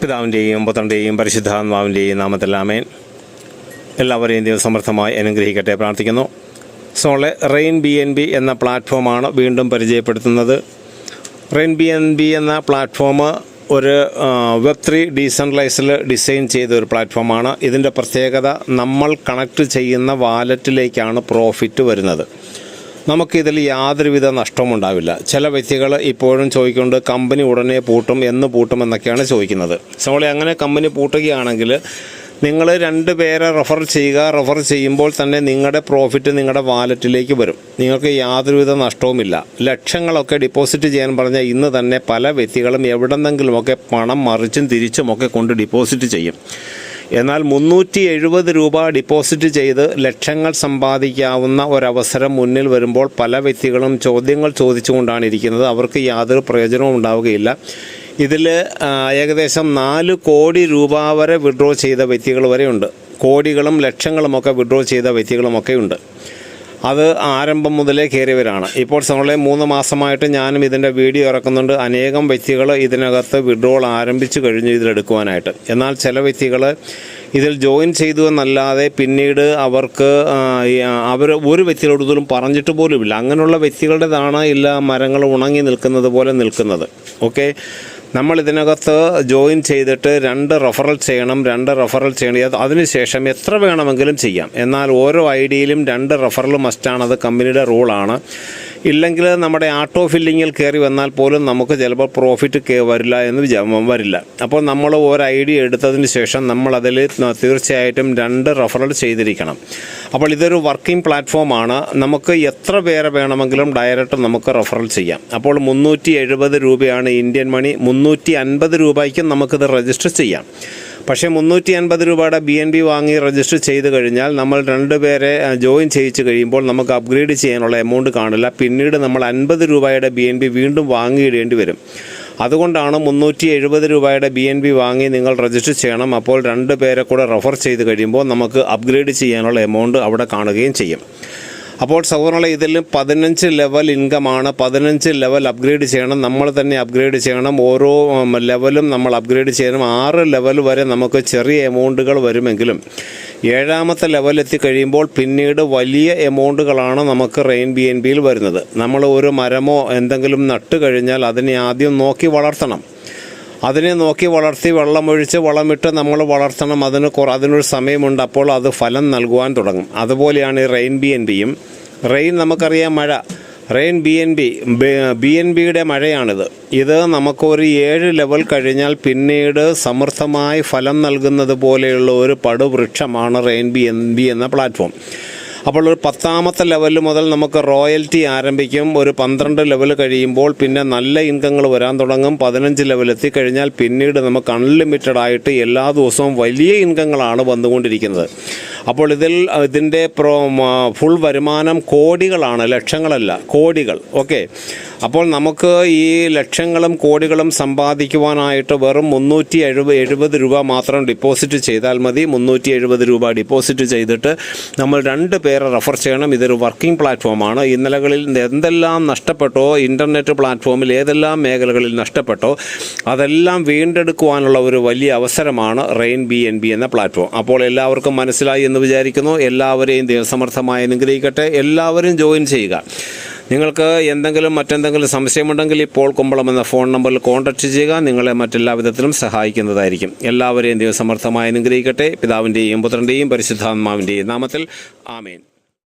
പിതാവിൻ്റെയും പുത്രൻ്റെയും പരിശുദ്ധാത്മാവിൻ്റെയും നാമത്തിൽ ആമേൻ. എല്ലാവരെയും ദൈവം സമർത്ഥമായി അനുഗ്രഹിക്കട്ടെ പ്രാർത്ഥിക്കുന്നു. റെയിൻ BNB എന്ന പ്ലാറ്റ്ഫോമാണ് വീണ്ടും പരിചയപ്പെടുത്തുന്നത്. റെയിൻ BNB എന്ന പ്ലാറ്റ്ഫോം ഒരു Web3 ഡീസെൻട്രലൈസ്ഡിൽ ഡിസൈൻ ചെയ്ത ഒരു പ്ലാറ്റ്ഫോമാണ്. ഇതിൻ്റെ പ്രത്യേകത, നമ്മൾ കണക്ട് ചെയ്യുന്ന വാലറ്റിലേക്കാണ് പ്രോഫിറ്റ് വരുന്നത്. നമുക്കിതിൽ യാതൊരുവിധ നഷ്ടവും ഉണ്ടാവില്ല. ചില വ്യക്തികൾ ഇപ്പോഴും ചോദിക്കുന്നുണ്ട്, കമ്പനി ഉടനെ പൂട്ടും, എന്ന് പൂട്ടും എന്നൊക്കെയാണ് ചോദിക്കുന്നത്. അങ്ങനെ കമ്പനി പൂട്ടുകയാണെങ്കിൽ നിങ്ങൾ 2 പേരെ റെഫർ ചെയ്യുക. റെഫർ ചെയ്യുമ്പോൾ തന്നെ നിങ്ങളുടെ പ്രോഫിറ്റ് നിങ്ങളുടെ വാലറ്റിലേക്ക് വരും. നിങ്ങൾക്ക് യാതൊരുവിധ നഷ്ടവുമില്ല. ലക്ഷങ്ങളൊക്കെ ഡിപ്പോസിറ്റ് ചെയ്യാൻ പറഞ്ഞാൽ ഇന്ന് തന്നെ പല വ്യക്തികളും എവിടെന്നെങ്കിലുമൊക്കെ പണം മറിച്ചും തിരിച്ചുമൊക്കെ കൊണ്ട് ഡിപ്പോസിറ്റ് ചെയ്യും. എന്നാൽ 370 രൂപ ഡിപ്പോസിറ്റ് ചെയ്ത് ലക്ഷങ്ങൾ സമ്പാദിക്കാവുന്ന ഒരവസരം മുന്നിൽ വരുമ്പോൾ പല വ്യക്തികളും ചോദ്യങ്ങൾ ചോദിച്ചുകൊണ്ടാണ് ഇരിക്കുന്നത്. അവർക്ക് യാതൊരു പ്രയോജനവും ഉണ്ടാവുകയില്ല. ഇതിൽ ഏകദേശം 4 കോടി രൂപ വരെ വിഡ്രോ ചെയ്ത വ്യക്തികൾ വരെയുണ്ട്. കോടികളും ലക്ഷങ്ങളുമൊക്കെ വിഡ്രോ ചെയ്ത വ്യക്തികളുമൊക്കെ ഉണ്ട്. അത് ആരംഭം മുതലേ കയറിയവരാണ്. ഇപ്പോൾ 3 മാസമായിട്ട് ഞാനും ഇതിൻ്റെ വീഡിയോ ഇറക്കുന്നുണ്ട്. അനേകം വ്യക്തികൾ ഇതിനകത്ത് വിഡ്രോൾ ആരംഭിച്ചു കഴിഞ്ഞു ഇതിലെടുക്കുവാനായിട്ട്. എന്നാൽ ചില വ്യക്തികൾ ഇതിൽ ജോയിൻ ചെയ്തു എന്നല്ലാതെ പിന്നീട് അവർ ഒരു വ്യക്തിയോടും പറഞ്ഞിട്ട് പോലുമില്ല. അങ്ങനെയുള്ള വ്യക്തികളുടേതാണ് ഇല്ല മരങ്ങൾ ഉണങ്ങി നിൽക്കുന്നത് പോലെ നിൽക്കുന്നത്. ഓക്കെ, നമ്മൾ ഇതിനകത്ത് ജോയിൻ ചെയ്തിട്ട് 2 റെഫറൽ ചെയ്യണം. അതിനുശേഷം എത്ര വേണമെങ്കിലും ചെയ്യാം. എന്നാൽ ഓരോ ഐഡിയിലും 2 റെഫറൽ മസ്റ്റാണ്. അത് കമ്പനിയുടെ റൂളാണ്. ഇല്ലെങ്കിൽ നമ്മുടെ ആട്ടോ ഫില്ലിങ്ങിൽ കയറി വന്നാൽ പോലും നമുക്ക് ചിലപ്പോൾ പ്രോഫിറ്റ് വരില്ല. അപ്പോൾ നമ്മൾ ഒരു ഐഡി എടുത്തതിന് ശേഷം നമ്മളതിൽ തീർച്ചയായിട്ടും 2 റെഫറൽ ചെയ്തിരിക്കണം. അപ്പോൾ ഇതൊരു വർക്കിംഗ് പ്ലാറ്റ്ഫോമാണ്. നമുക്ക് എത്ര പേരെ വേണമെങ്കിലും ഡയറക്റ്റ് നമുക്ക് റെഫറൽ ചെയ്യാം. അപ്പോൾ 370 രൂപയാണ് ഇന്ത്യൻ മണി. 350 രൂപയ്ക്കും നമുക്കിത് രജിസ്റ്റർ ചെയ്യാം. പക്ഷേ 350 രൂപയുടെ BNB വാങ്ങി രജിസ്റ്റർ ചെയ്ത് കഴിഞ്ഞാൽ നമ്മൾ 2 പേരെ ജോയിൻ ചെയ്യിച്ച് കഴിയുമ്പോൾ നമുക്ക് അപ്ഗ്രേഡ് ചെയ്യാനുള്ള എമൗണ്ട് കാണില്ല. പിന്നീട് നമ്മൾ 50 രൂപയുടെ BNB വീണ്ടും വാങ്ങിയിടേണ്ടി വരും. അതുകൊണ്ടാണ് 370 രൂപയുടെ BNB വാങ്ങി നിങ്ങൾ രജിസ്റ്റർ ചെയ്യണം. അപ്പോൾ 2 പേരെ കൂടെ റെഫർ ചെയ്ത് കഴിയുമ്പോൾ നമുക്ക് അപ്ഗ്രേഡ് ചെയ്യാനുള്ള എമൗണ്ട് അവിടെ കാണുകയും ചെയ്യും. അപ്പോൾ സഹോദരങ്ങളെ, ഇതിൽ 15 ലെവൽ ഇൻകമാണ്. 15 ലെവൽ അപ്ഗ്രേഡ് ചെയ്യണം. നമ്മൾ തന്നെ അപ്ഗ്രേഡ് ചെയ്യണം. ഓരോ ലെവലും നമ്മൾ അപ്ഗ്രേഡ് ചെയ്യണം. 6 ലെവൽ വരെ നമുക്ക് ചെറിയ എമൗണ്ടുകൾ വരുമെങ്കിലും 7ാമത്തെ ലെവലെത്തി കഴിയുമ്പോൾ പിന്നീട് വലിയ എമൗണ്ടുകളാണ് നമുക്ക് റെയിൻ BNBയിൽ വരുന്നത്. നമ്മൾ ഒരു മരമോ എന്തെങ്കിലും നട്ട് കഴിഞ്ഞാൽ അതിനെ ആദ്യം നോക്കി വളർത്തണം. അതിനെ നോക്കി വളർത്തി വെള്ളമൊഴിച്ച് വളമിട്ട് നമ്മൾ വളർത്തണം. അതിനൊരു സമയമുണ്ട്. അപ്പോൾ അത് ഫലം നൽകുവാൻ തുടങ്ങും. അതുപോലെയാണ് ഈ റെയിൻ BNBയും. റെയിൻ നമുക്കറിയാം, മഴ. റെയിൻ BNBയുടെ മഴയാണിത്. ഇത് നമുക്കൊരു 7 ലെവൽ കഴിഞ്ഞാൽ പിന്നീട് സമൃദ്ധമായി ഫലം നൽകുന്നത് പോലെയുള്ള ഒരു പടുവൃക്ഷമാണ് റെയിൻ BNB എന്ന പ്ലാറ്റ്ഫോം. അപ്പോൾ ഒരു 10ാമത്തെ ലെവൽ മുതൽ നമുക്ക് റോയൽറ്റി ആരംഭിക്കും. ഒരു 12 ലെവൽ കഴിയുമ്പോൾ പിന്നെ നല്ല ഇൻകങ്ങൾ വരാൻ തുടങ്ങും. 15 ലെവലെത്തി കഴിഞ്ഞാൽ പിന്നീട് നമുക്ക് അൺലിമിറ്റഡ് ആയിട്ട് എല്ലാ ദിവസവും വലിയ ഇൻകങ്ങളാണ് വന്നുകൊണ്ടിരിക്കുന്നത്. അപ്പോൾ ഇതിൻ്റെ ഫുൾ വരുമാനം കോടികളാണ്, ലക്ഷങ്ങളല്ല, കോടികൾ. ഓക്കെ, അപ്പോൾ നമുക്ക് ഈ ലക്ഷങ്ങളും കോടികളും സമ്പാദിക്കുവാനായിട്ട് വെറും 370 രൂപ മാത്രം ഡിപ്പോസിറ്റ് ചെയ്താൽ മതി. 370 രൂപ ഡിപ്പോസിറ്റ് ചെയ്തിട്ട് നമ്മൾ 2 പേരെ റെഫർ ചെയ്യണം. ഇതൊരു വർക്കിംഗ് പ്ലാറ്റ്ഫോമാണ്. ഇന്നലകളിൽ എന്തെല്ലാം നഷ്ടപ്പെട്ടോ, ഇൻ്റർനെറ്റ് പ്ലാറ്റ്ഫോമിൽ ഏതെല്ലാം മേഖലകളിൽ നഷ്ടപ്പെട്ടോ അതെല്ലാം വീണ്ടെടുക്കുവാനുള്ള ഒരു വലിയ അവസരമാണ് റെയിൻ BNB എന്ന പ്ലാറ്റ്ഫോം. അപ്പോൾ എല്ലാവർക്കും മനസ്സിലായി എന്ന് വിചാരിക്കുന്നു. എല്ലാവരെയും ദൈവസമർത്ഥമായി അനുഗ്രഹിക്കട്ടെ. എല്ലാവരും ജോയിൻ ചെയ്യുക. നിങ്ങൾക്ക് മറ്റെന്തെങ്കിലും സംശയമുണ്ടെങ്കിൽ ഇപ്പോൾ കുമ്പളം എന്ന ഫോൺ നമ്പറിൽ കോൺടാക്റ്റ് ചെയ്യുക. നിങ്ങളെ മറ്റെല്ലാ വിധത്തിലും സഹായിക്കുന്നതായിരിക്കും. എല്ലാവരെയും ദൈവസമർത്ഥമായി അനുഗ്രഹിക്കട്ടെ. പിതാവിൻ്റെയും പുത്രൻ്റെയും പരിശുദ്ധാത്മാവിൻ്റെയും നാമത്തിൽ ആമേൻ.